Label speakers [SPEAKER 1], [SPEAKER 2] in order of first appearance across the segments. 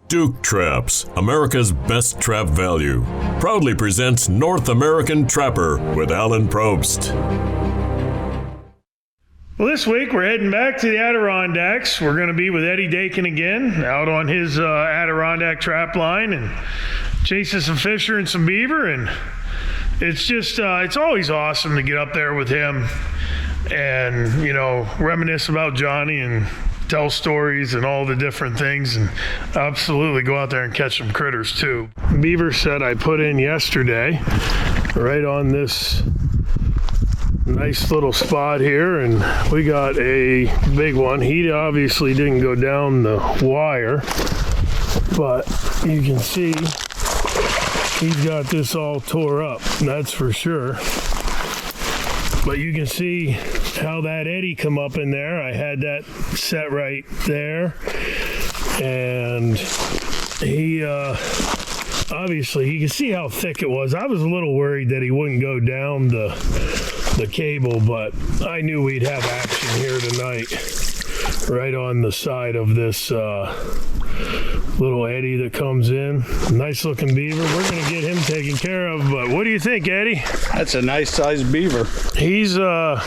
[SPEAKER 1] Duke Traps, America's best trap value, proudly presents North American Trapper with Alan Probst.
[SPEAKER 2] Well, this week we're heading back to the Adirondacks. We're going to be with Eddie Dakin again, out on his Adirondack trap line and chasing some fisher and some beaver. And it's just, it's always awesome to get up there with him and, you know, reminisce about Johnny and tell stories and all the different things, and absolutely go out there and catch some critters too. Beaver set I put in yesterday right on this nice little spot here, and we got a big one. He obviously didn't go down the wire, but you can see he's got this all tore up, that's for sure. But you can see how that eddy come up in there. I had that set right there, and he obviously, you can see how thick it was. I was a little worried that he wouldn't go down the cable, but I knew we'd have action here tonight right on the side of this little eddy that comes in. Nice looking beaver. We're gonna get him taken care of, but what do you think, Eddie?
[SPEAKER 3] That's a nice sized beaver.
[SPEAKER 2] He's a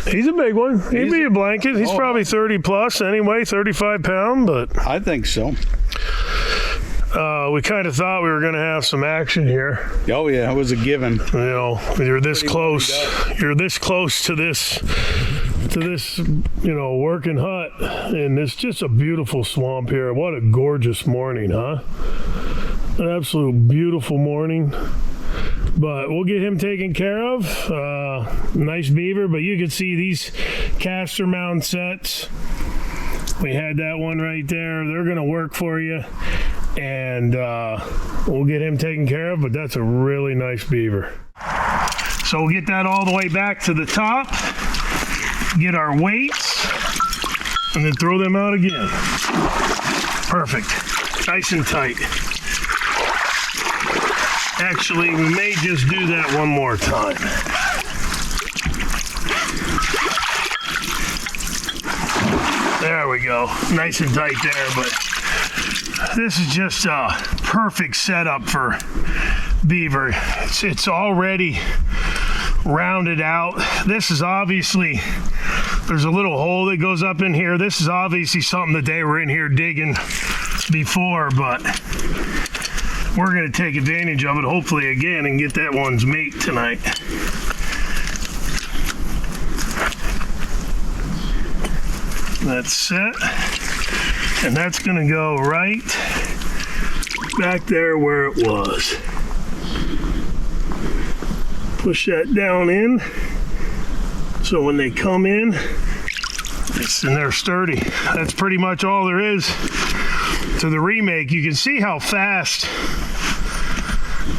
[SPEAKER 2] big one. He'd be a blanket. He's probably 30 plus anyway, 35 pound, but
[SPEAKER 3] I think so.
[SPEAKER 2] We kind of thought we were going to have some action here.
[SPEAKER 3] Oh yeah, it was a given.
[SPEAKER 2] You know, you're this close. You're this close to this, you know, working hut, and it's just a beautiful swamp here. What a gorgeous morning, huh? An absolute beautiful morning. But we'll get him taken care of. Nice beaver, but you can see these caster mount sets. We had that one right there. They're going to work for you. And we'll get him taken care of, but that's a really nice beaver. So we'll get that all the way back to the top, get our weights, and then throw them out again. Perfect. Nice and tight. Actually, we may just do that one more time. There we go. Nice and tight there, but this is just a perfect setup for beaver. It's already rounded out. This is obviously, there's a little hole that goes up in here. This is obviously something that they were in here digging before, but we're going to take advantage of it hopefully again and get that one's mate tonight. That's set. And that's going to go right back there where it was. Push that down in so when they come in, it's in there sturdy. That's pretty much all there is to the remake. You can see how fast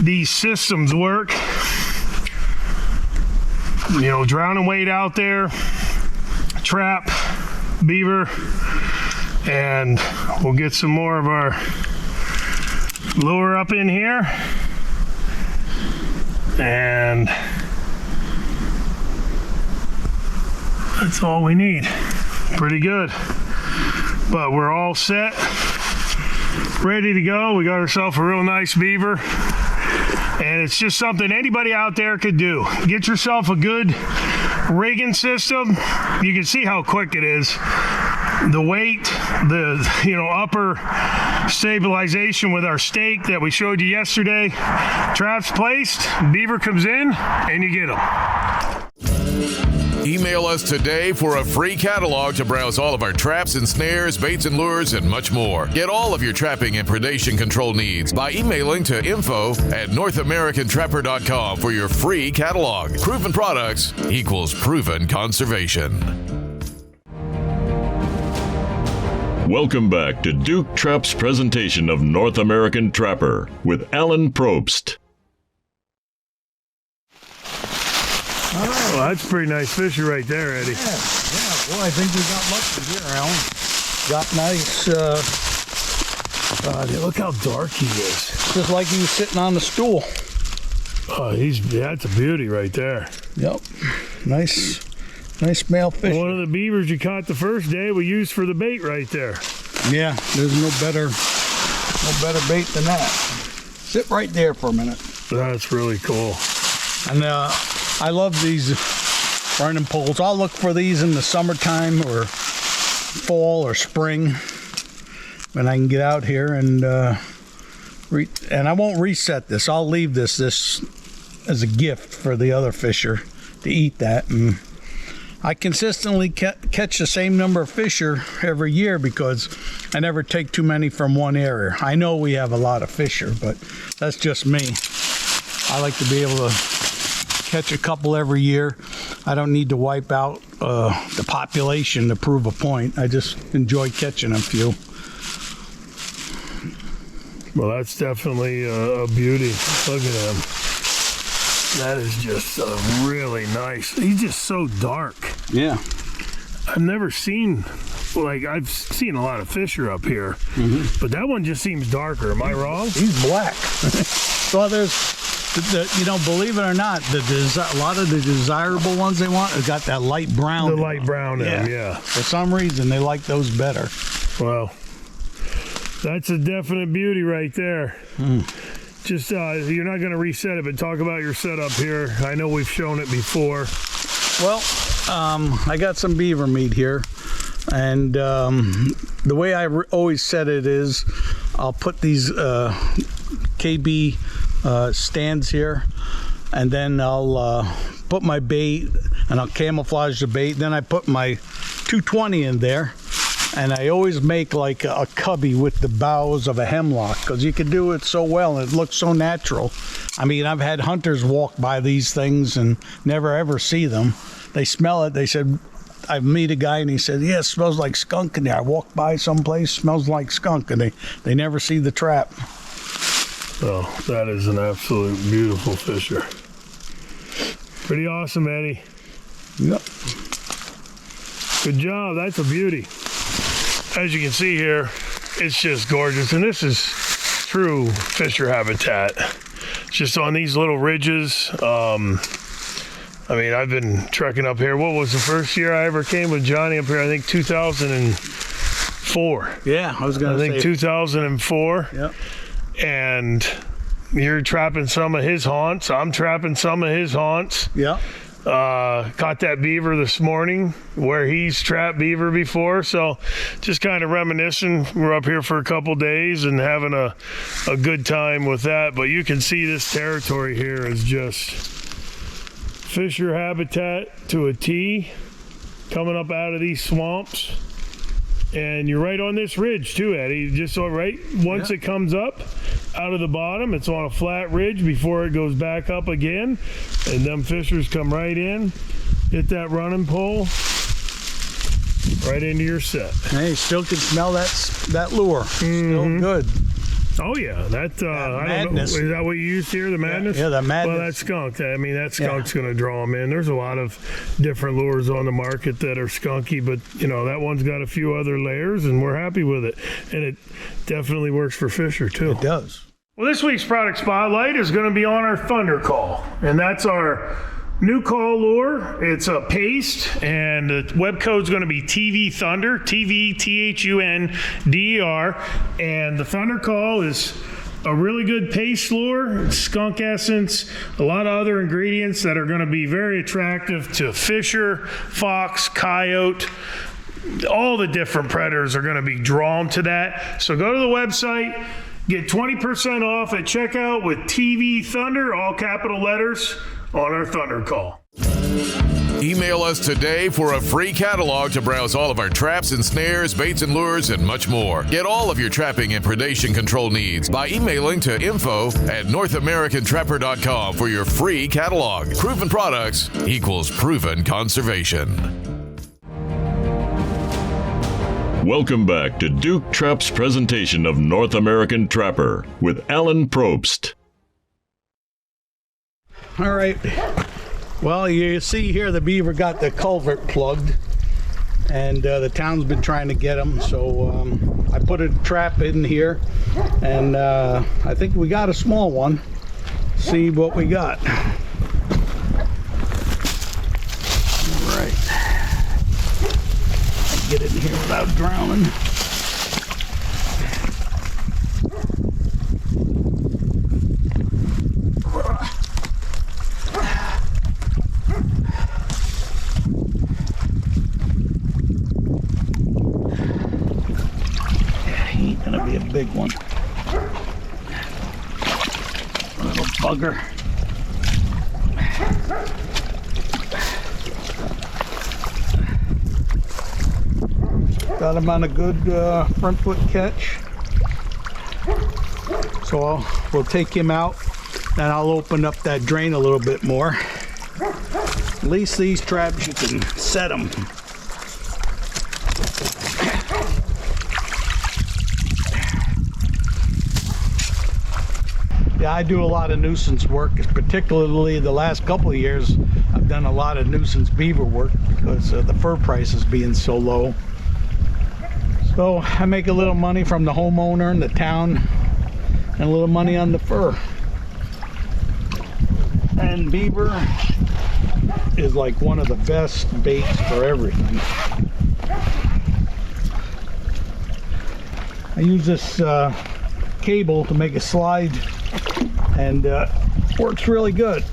[SPEAKER 2] these systems work. You know, drowning weight out there, trap, beaver, and we'll get some more of our lure up in here, and that's all we need. Pretty good, but we're all set, ready to go. We got ourselves a real nice beaver, and it's just something anybody out there could do. Get yourself a good rigging system. You can see how quick it is. The weight, the upper stabilization with our stake that we showed you yesterday. Traps placed, beaver comes in, and you get them.
[SPEAKER 4] Email us today for a free catalog to browse all of our traps and snares, baits and lures, and much more. Get all of your trapping and predation control needs by emailing to info@NorthAmericanTrapper.com for your free catalog. Proven products equals proven conservation.
[SPEAKER 1] Welcome back to Duke Trap's presentation of North American Trapper with Alan Probst.
[SPEAKER 2] Oh, that's a pretty nice fisher right there, Eddie.
[SPEAKER 3] Yeah. Well, I think we got lucky here, Alan. Got nice.
[SPEAKER 2] Look how dark he is.
[SPEAKER 3] Just like he was sitting on the stool.
[SPEAKER 2] Oh, that's a beauty right there.
[SPEAKER 3] Yep. Nice male fish.
[SPEAKER 2] One of the beavers you caught the first day we used for the bait right there.
[SPEAKER 3] Yeah, there's no better No better bait than that. Sit right there for a minute.
[SPEAKER 2] That's really cool.
[SPEAKER 3] And I love these running poles. I'll look for these in the summertime or fall or spring when I can get out here, and I won't reset this. I'll leave this as a gift for the other fisher to eat that. And I consistently catch the same number of fisher every year because I never take too many from one area. I know we have a lot of fisher, but that's just me. I like to be able to catch a couple every year. I don't need to wipe out the population to prove a point. I just enjoy catching a few.
[SPEAKER 2] Well, that's definitely a beauty. Look at him. That is just really nice. He's just so dark.
[SPEAKER 3] Yeah.
[SPEAKER 2] I've never seen, like, I've seen a lot of fisher up here, but that one just seems darker. Am I wrong?
[SPEAKER 3] He's black. Well, believe it or not, a lot of the desirable ones they want have got that light brown.
[SPEAKER 2] The light brown in them, yeah.
[SPEAKER 3] For some reason, they like those better.
[SPEAKER 2] Well, that's a definite beauty right there. Just, you're not going to reset it, but talk about your setup here. I know we've shown it before.
[SPEAKER 3] Well, I got some beaver meat here, and the way I always set it is I'll put these KB stands here, and then I'll put my bait, and I'll camouflage the bait. Then I put my 220 in there, and I always make like a cubby with the boughs of a hemlock, because you can do it so well and it looks so natural. I mean, I've had hunters walk by these things and never ever see them. They smell it. They said, I meet a guy and he said, yeah, it smells like skunk in there. I walk by someplace, smells like skunk, and they never see the trap.
[SPEAKER 2] Oh, that is an absolute beautiful fisher. Pretty awesome, Eddie.
[SPEAKER 3] Yep.
[SPEAKER 2] Good job. That's a beauty. As you can see here, it's just gorgeous. And this is true fisher habitat. It's just on these little ridges. I mean, I've been trekking up here. What was the first year I ever came with Johnny up here? I think 2004.
[SPEAKER 3] Yeah, I was going to say.
[SPEAKER 2] I think 2004.
[SPEAKER 3] Yep.
[SPEAKER 2] And you're trapping some of his haunts. I'm trapping some of his haunts.
[SPEAKER 3] Yeah.
[SPEAKER 2] Caught that beaver this morning where he's trapped beaver before. So just kind of reminiscing. We're up here for a couple days and having a good time with that. But you can see this territory here is just fisher habitat to a T, coming up out of these swamps. And you're right on this ridge too, Eddie. Just so right once it comes up out of the bottom, it's on a flat ridge before it goes back up again. And them fishers come right in, hit that running pole, right into your set.
[SPEAKER 3] Hey, still can smell that lure. Still good.
[SPEAKER 2] Oh yeah, that I don't know. Is that what you used here, the madness?
[SPEAKER 3] Yeah, the madness.
[SPEAKER 2] Well, that skunk. I mean, that skunk's going to draw them in. There's a lot of different lures on the market that are skunky, but you know that one's got a few other layers, and we're happy with it. And it definitely works for fisher too.
[SPEAKER 3] It does.
[SPEAKER 2] Well, this week's product spotlight is going to be on our Thunder Call, and that's our new call lure. It's a paste, and the web code's going to be TV Thunder, TVTHUNDER, and the Thunder Call is a really good paste lure. It's skunk essence, a lot of other ingredients that are going to be very attractive to fisher, fox, coyote. All the different predators are going to be drawn to that. So go to the website, get 20% off at checkout with TV Thunder, all capital letters, on our Thunder Call.
[SPEAKER 4] Email us today for a free catalog to browse all of our traps and snares, baits and lures, and much more. Get all of your trapping and predation control needs by emailing to info@NorthAmericanTrapper.com for your free catalog. Proven products equals proven conservation.
[SPEAKER 1] Welcome back to Duke Trap's presentation of North American Trapper with Alan Probst.
[SPEAKER 3] All right. Well, you see here the beaver got the culvert plugged, and the town's been trying to get them. So I put a trap in here, and I think we got a small one. See what we got. All right. Get it in here without drowning. be a big one. Little bugger. Got him on a good front foot catch. So we'll take him out, and I'll open up that drain a little bit more. At least these traps, you can set them. Yeah, I do a lot of nuisance work, particularly the last couple of years. I've done a lot of nuisance beaver work because the fur prices being so low. So I make a little money from the homeowner and the town, and a little money on the fur. And beaver is like one of the best baits for everything. I use this cable to make a slide, and works really good.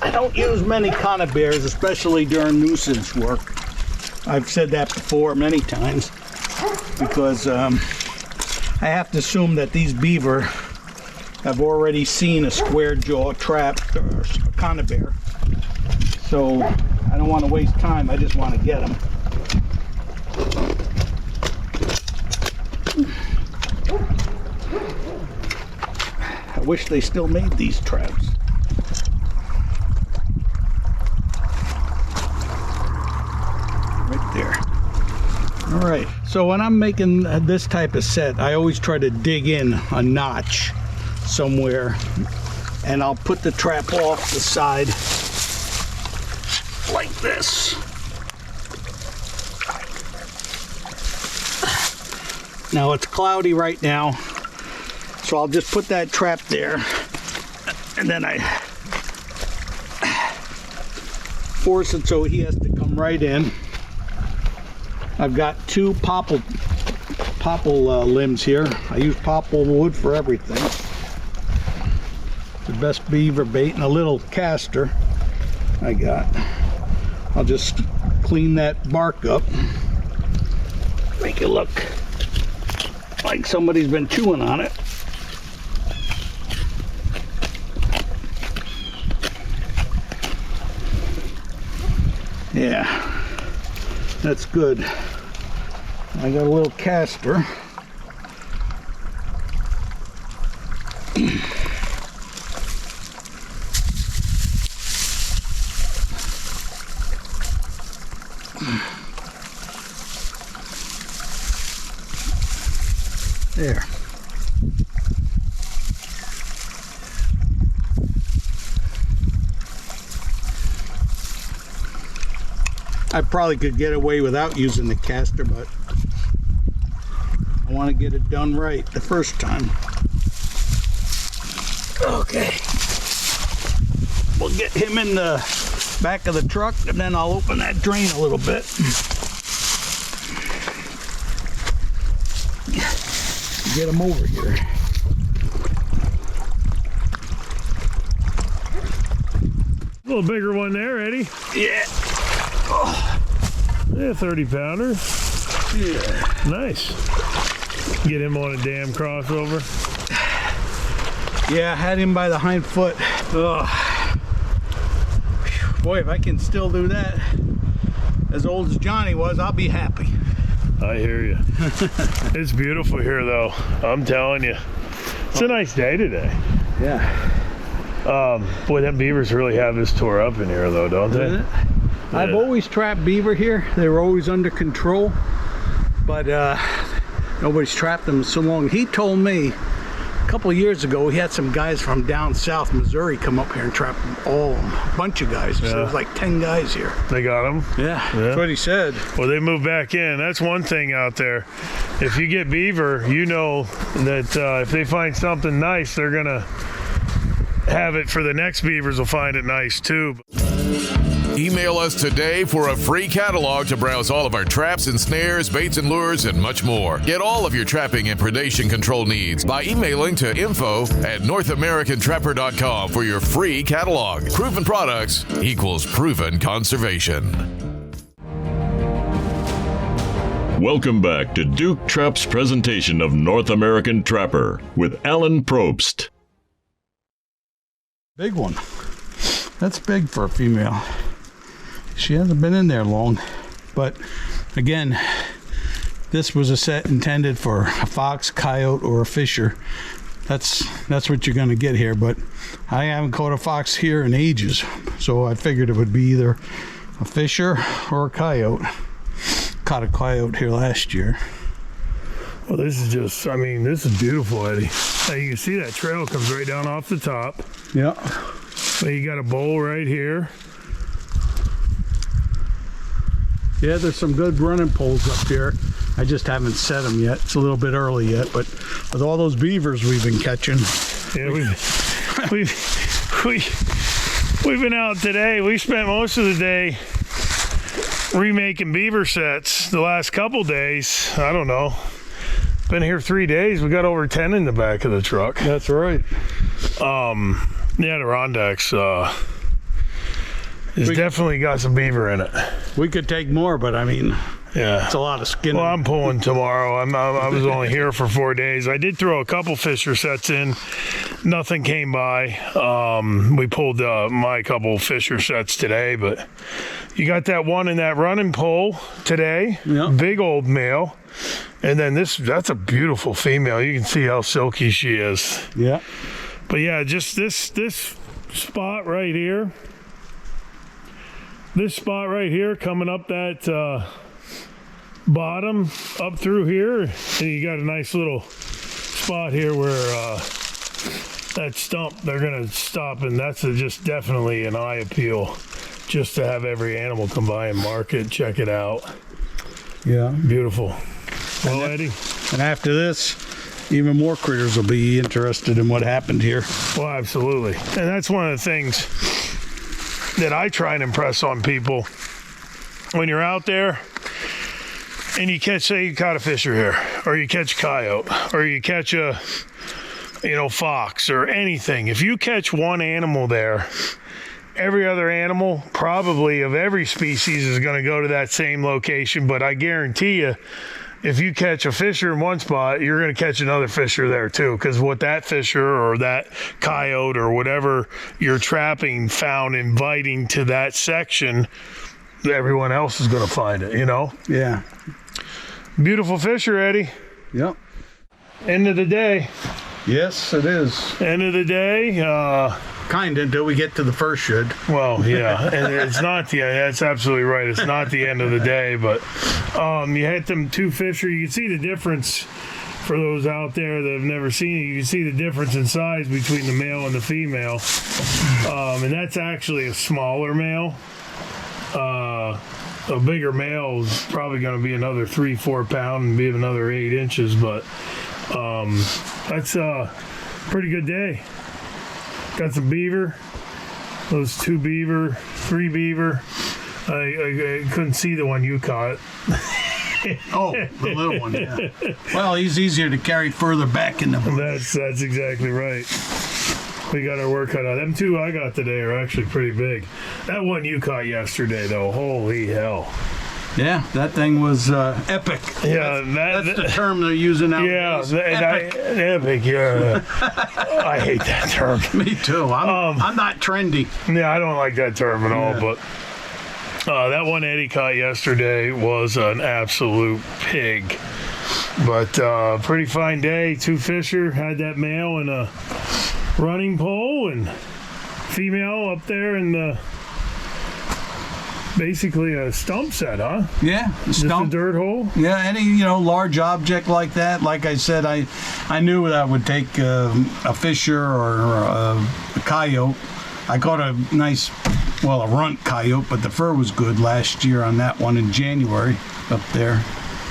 [SPEAKER 3] I don't use many conibears, especially during nuisance work. I've said that before many times, because I have to assume that these beaver have already seen a square jaw trap or a conibear. So I don't want to waste time, I just want to get them. I wish they still made these traps. Right there. All right, so when I'm making this type of set, I always try to dig in a notch somewhere, and I'll put the trap off the side like this. Now it's cloudy right now, so I'll just put that trap there, and then I force it so he has to come right in. I've got two popple limbs here. I use popple wood for everything. The best beaver bait, and a little caster I got. I'll just clean that bark up, make it look like somebody's been chewing on it. Yeah, that's good. I got a little caster. There. I probably could get away without using the caster, but I want to get it done right the first time. Okay. We'll get him in the back of the truck, and then I'll open that drain a little bit. Get him over here.
[SPEAKER 2] A little bigger one there, Eddie.
[SPEAKER 3] Yeah.
[SPEAKER 2] Oh. Yeah, 30 pounder.
[SPEAKER 3] Yeah.
[SPEAKER 2] Nice. Get him on a damn crossover.
[SPEAKER 3] Yeah, I had him by the hind foot. Ugh. Boy, if I can still do that as old as Johnny was, I'll be happy.
[SPEAKER 2] I hear you. It's beautiful here, though. I'm telling you. It's a nice day today.
[SPEAKER 3] Yeah.
[SPEAKER 2] Boy, them beavers really have this tore up in here, though, don't they?
[SPEAKER 3] Yeah. I've always trapped beaver here. They were always under control, but nobody's trapped them so long. He told me a couple of years ago he had some guys from down south Missouri come up here and trap all of them. A bunch of guys.
[SPEAKER 2] Yeah.
[SPEAKER 3] So there's like 10 guys here.
[SPEAKER 2] They got them?
[SPEAKER 3] Yeah, that's what he said.
[SPEAKER 2] Well, they moved back in. That's one thing out there. If you get beaver, you know that if they find something nice, they're going to have it for the next beavers will find it nice too.
[SPEAKER 4] Email us today for a free catalog to browse all of our traps and snares, baits and lures, and much more. Get all of your trapping and predation control needs by emailing to info@NorthAmericanTrapper.com for your free catalog. Proven products equals proven conservation.
[SPEAKER 1] Welcome back to Duke Trap's presentation of North American Trapper with Alan Probst.
[SPEAKER 3] Big one. That's big for a female. She hasn't been in there long. But again, this was a set intended for a fox, coyote, or a fisher. That's what you're going to get here. But I haven't caught a fox here in ages. So I figured it would be either a fisher or a coyote. Caught a coyote here last year.
[SPEAKER 2] Well, this is just, I mean, this is beautiful, Eddie. Now you can see that trail comes right down off the top.
[SPEAKER 3] Yeah.
[SPEAKER 2] So you got a bowl right here.
[SPEAKER 3] Yeah, there's some good running poles up here. I just haven't set them yet. It's a little bit early yet, but with all those beavers we've been catching.
[SPEAKER 2] Yeah, we've been out today. We spent most of the day remaking beaver sets the last couple days. I don't know. Been here 3 days. We got over 10 in the back of the truck.
[SPEAKER 3] That's right.
[SPEAKER 2] The Adirondacks it's definitely got some beaver in it.
[SPEAKER 3] We could take more, but I mean,
[SPEAKER 2] yeah,
[SPEAKER 3] it's a lot of skin.
[SPEAKER 2] Well, I'm pulling tomorrow. I was only here for 4 days. I did throw a couple fisher sets in. Nothing came by. We pulled my couple fisher sets today, but you got that one in that running pole today.
[SPEAKER 3] Yeah.
[SPEAKER 2] Big old male. And then that's a beautiful female. You can see how silky she is.
[SPEAKER 3] Yeah.
[SPEAKER 2] But yeah, just this spot right here. This spot right here coming up that bottom up through here, and you got a nice little spot here where that stump they're gonna stop, and that's just definitely an eye appeal just to have every animal come by and mark it, check it out.
[SPEAKER 3] Yeah.
[SPEAKER 2] Beautiful. Well, Eddie.
[SPEAKER 3] And after this, even more critters will be interested in what happened here.
[SPEAKER 2] Well, absolutely. And that's one of the things that I try and impress on people when you're out there and you catch, say you caught a fisher here, or you catch a coyote, or you catch a fox or anything. If you catch one animal there, every other animal probably of every species is going to go to that same location. But I guarantee you, if you catch a fisher in one spot, you're going to catch another fisher there too, because what that fisher or that coyote or whatever you're trapping found inviting to that section, everyone else is going to find it,
[SPEAKER 3] Yeah.
[SPEAKER 2] Beautiful fisher, Eddie.
[SPEAKER 3] Yep.
[SPEAKER 2] End of the day.
[SPEAKER 3] Yes, it is.
[SPEAKER 2] End of the day.
[SPEAKER 3] Kind of until we get to the first shed.
[SPEAKER 2] Well, yeah, and it's not that's absolutely right. It's not the end of the day, but you hit them two fisher. You can see the difference for those out there that have never seen it. You can see the difference in size between the male and the female, and that's actually a smaller male. A bigger male is probably going to be another 3-4 pound and be another 8 inches, but that's a pretty good day. Got some beaver, those 2 beaver, 3 beaver. I couldn't see the one you caught.
[SPEAKER 3] Oh, the little one, yeah. Well, he's easier to carry further back in the bush.
[SPEAKER 2] That's exactly right. We got our work cut out. Them 2 I got today are actually pretty big. That one you caught yesterday, though, holy hell.
[SPEAKER 3] Yeah, that thing was epic.
[SPEAKER 2] Yeah,
[SPEAKER 3] that's the term they're using nowadays.
[SPEAKER 2] Yeah, epic. Yeah, I hate that term.
[SPEAKER 3] Me too. I'm not trendy.
[SPEAKER 2] Yeah, I don't like that term at all. But that one Eddie caught yesterday was an absolute pig. But pretty fine day. 2 fisher, had that male in a running pole and female up there in the. Basically a stump set, huh?
[SPEAKER 3] Yeah,
[SPEAKER 2] just a dirt hole.
[SPEAKER 3] Yeah, any large object like that. Like I said, I knew that would take a fisher or a coyote. I caught a nice, a runt coyote, but the fur was good last year on that one in January up there.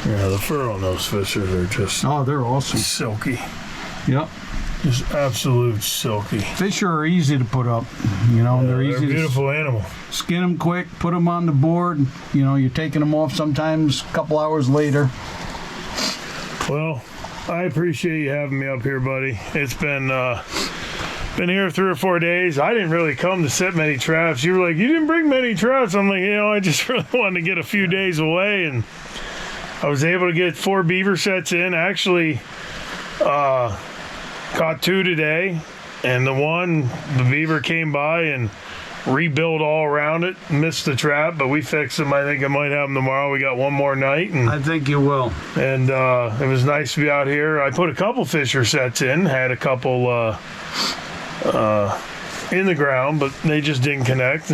[SPEAKER 2] Yeah, the fur on those fishers are just
[SPEAKER 3] they're awesome,
[SPEAKER 2] silky.
[SPEAKER 3] Yep.
[SPEAKER 2] Just absolute silky.
[SPEAKER 3] Fisher are easy to put up. They're easy.
[SPEAKER 2] They're a beautiful animal.
[SPEAKER 3] Skin them quick, put them on the board. You're taking them off sometimes a couple hours later.
[SPEAKER 2] Well, I appreciate you having me up here, buddy. It's been here 3 or 4 days. I didn't really come to set many traps. You were like, you didn't bring many traps. I'm like, I just really wanted to get a few days away and I was able to get 4 beaver sets in. Actually, caught 2 today, and the beaver came by and rebuilt all around it. Missed the trap, but we fixed them. I think I might have them tomorrow. We got one more night, and
[SPEAKER 3] I think you will.
[SPEAKER 2] And it was nice to be out here. I put a couple Fisher sets in, had a couple in the ground, but they just didn't connect.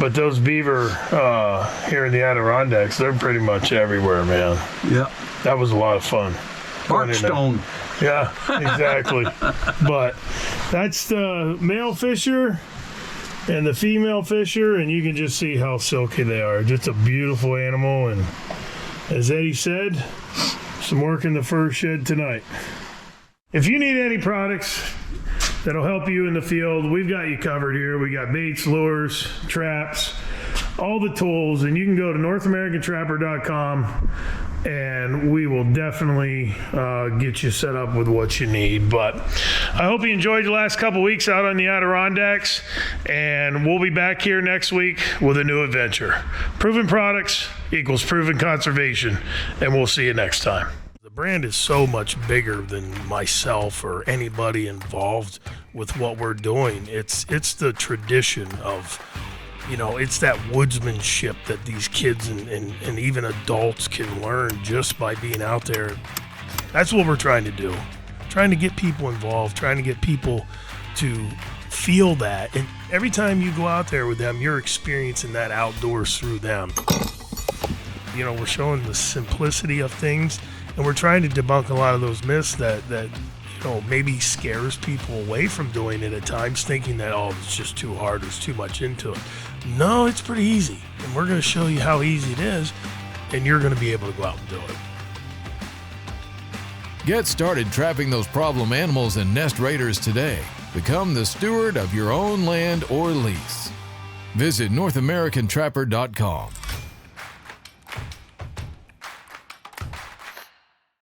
[SPEAKER 2] But those beaver here in the Adirondacks, they're pretty much everywhere, man.
[SPEAKER 3] Yeah.
[SPEAKER 2] That was a lot of fun.
[SPEAKER 3] Barkstone.
[SPEAKER 2] Yeah, exactly. But that's the male Fisher and the female Fisher, and you can just see how silky they are. Just a beautiful animal, and as Eddie said, some work in the fur shed tonight. If you need any products that'll help you in the field, we've got you covered here. We got baits, lures, traps, all the tools, and you can go to NorthAmericanTrapper.com and we will definitely get you set up with what you need. But I hope you enjoyed the last couple weeks out on the Adirondacks, and we'll be back here next week with a new adventure. Proven products equals proven conservation, and we'll see you next time. The brand is so much bigger than myself or anybody involved with what we're doing. It's the tradition of, it's that woodsmanship that these kids and even adults can learn just by being out there. That's what we're trying to do. Trying to get people involved, trying to get people to feel that. And every time you go out there with them, you're experiencing that outdoors through them. We're showing the simplicity of things, and we're trying to debunk a lot of those myths that maybe scares people away from doing it at times, thinking that, it's just too hard, there's too much into it. No, it's pretty easy, and we're going to show you how easy it is, and you're going to be able to go out and do it.
[SPEAKER 4] Get started trapping those problem animals and nest raiders today. Become the steward of your own land or lease. Visit NorthAmericanTrapper.com.